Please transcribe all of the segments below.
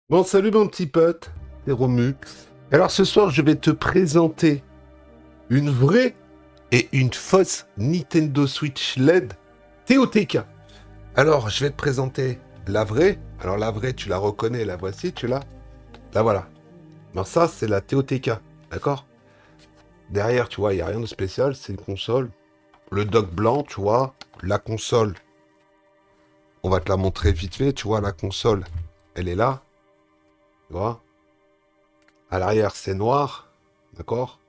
Bon, salut mon petit pote, c'est Romux. Alors ce soir, je vais te présenter une vraie et une fausse Nintendo Switch LED TOTK. Alors, je vais te présenter la vraie. Alors la vraie, tu la reconnais, la voici, tu l'as. La voilà. Alors ça, c'est la TOTK, d'accord? Derrière, tu vois, il n'y a rien de spécial, c'est une console. Le dock blanc, tu vois, la console. On va te la montrer vite fait, tu vois, la console, elle est là, tu vois. À l'arrière, c'est noir, d'accord?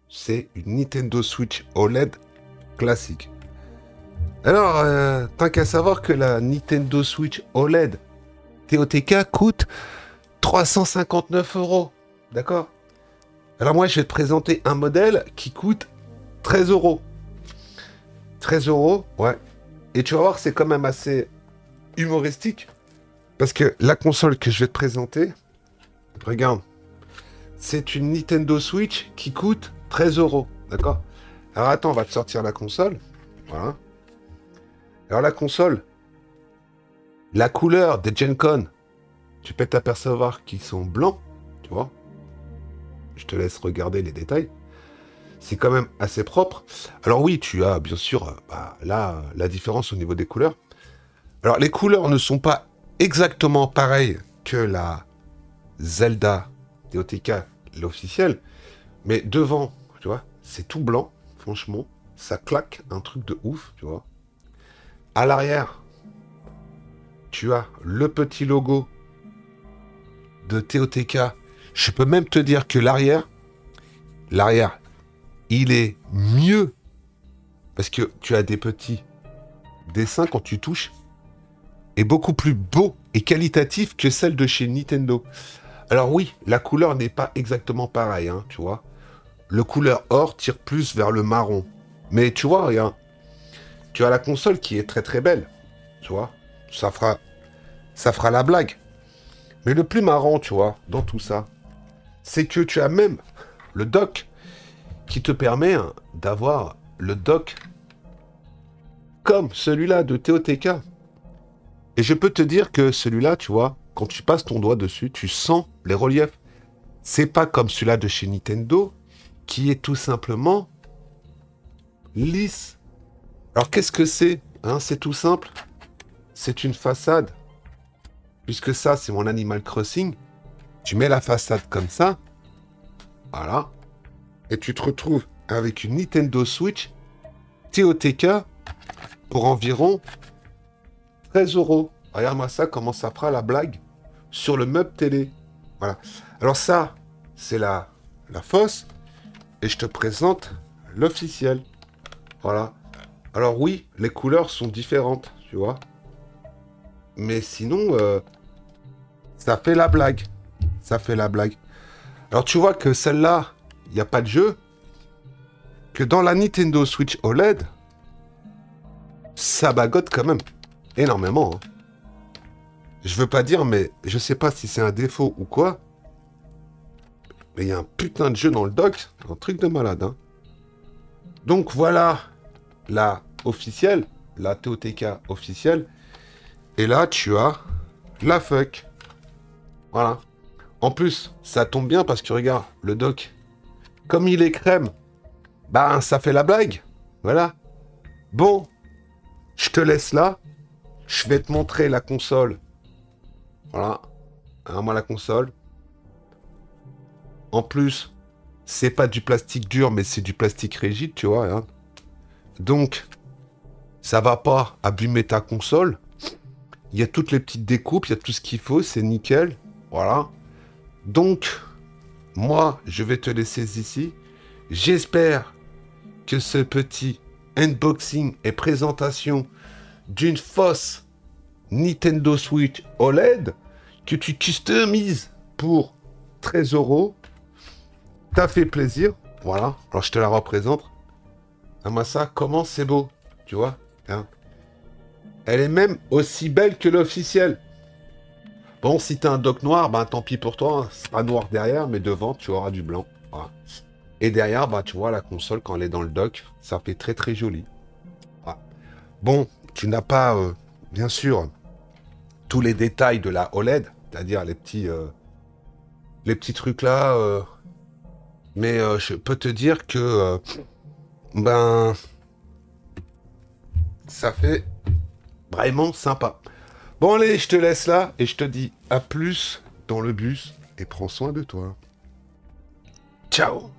C'est une Nintendo Switch OLED classique. Alors, tant qu'à savoir que la Nintendo Switch OLED TOTK coûte 359 euros. D'accord? Alors moi, je vais te présenter un modèle qui coûte 13 euros. 13 euros, ouais. Et tu vas voir, c'est quand même assez humoristique. Parce que la console que je vais te présenter, regarde, c'est une Nintendo Switch qui coûte 13 euros. D'accord? Alors attends, on va te sortir la console. Voilà. Alors la console, la couleur des Gen Con, tu peux t'apercevoir qu'ils sont blancs, tu vois. Je te laisse regarder les détails. C'est quand même assez propre. Alors oui, tu as bien sûr là la différence au niveau des couleurs. Alors les couleurs ne sont pas exactement pareilles que la Zelda TOTK, l'officielle, mais devant, tu vois, c'est tout blanc, franchement, ça claque un truc de ouf, tu vois. À l'arrière, tu as le petit logo de TOTK. Je peux même te dire que l'arrière, il est mieux parce que tu as des petits dessins quand tu touches et beaucoup plus beau et qualitatif que celle de chez Nintendo. Alors oui, la couleur n'est pas exactement pareille, hein, tu vois. Le couleur or tire plus vers le marron. Mais tu vois, regarde, tu as la console qui est très très belle, tu vois. Ça fera la blague. Mais le plus marrant, tu vois, dans tout ça, c'est que tu as même le dock qui te permet d'avoir le dock comme celui-là de TOTK. Et je peux te dire que celui-là, tu vois, quand tu passes ton doigt dessus, tu sens les reliefs. C'est pas comme celui-là de chez Nintendo, qui est tout simplement lisse. Alors qu'est-ce que c'est, hein? C'est tout simple. C'est une façade. Puisque ça, c'est mon Animal Crossing. Tu mets la façade comme ça. Voilà. Et tu te retrouves avec une Nintendo Switch TOTK pour environ 13 euros. Regarde-moi ça, comment ça fera la blague sur le meuble télé. Voilà. Alors ça, c'est la fausse. Et je te présente l'officiel. Voilà. Alors oui, les couleurs sont différentes, tu vois. Mais sinon, ça fait la blague. Ça fait la blague. Alors tu vois que celle-là, il n'y a pas de jeu. Que dans la Nintendo Switch OLED, ça bagote quand même énormément, hein. Je veux pas dire, mais je sais pas si c'est un défaut ou quoi. Mais il y a un putain de jeu dans le dock. Un truc de malade, hein. Donc voilà la officielle, la TOTK officielle. Et là, tu as la fuck. Voilà. En plus, ça tombe bien parce que regarde, le dock, comme il est crème, bah ça fait la blague. Voilà. Bon, je te laisse là. Je vais te montrer la console. Voilà. Hein, moi, la console. En plus, c'est pas du plastique dur, mais c'est du plastique rigide, tu vois, hein. Donc, ça va pas abîmer ta console. Il y a toutes les petites découpes, il y a tout ce qu'il faut, c'est nickel. Voilà. Donc, moi, je vais te laisser ici. J'espère que ce petit unboxing et présentation d'une fausse Nintendo Switch OLED que tu customises pour 13 euros t'a fait plaisir. Voilà. Alors, je te la représente. Ah, moi, ça, comment c'est beau. Tu vois, hein. Elle est même aussi belle que l'officielle. Bon, si t'as un dock noir, bah tant pis pour toi, hein. C'est pas noir derrière, mais devant, tu auras du blanc. Voilà. Et derrière, bah tu vois, la console, quand elle est dans le dock, ça fait très très joli. Voilà. Bon, tu n'as pas, bien sûr, tous les détails de la OLED. c'est-à-dire les petits trucs là. Mais je peux te dire que ben ça fait vraiment sympa. Bon allez, je te laisse là et je te dis à plus dans le bus et prends soin de toi. Ciao.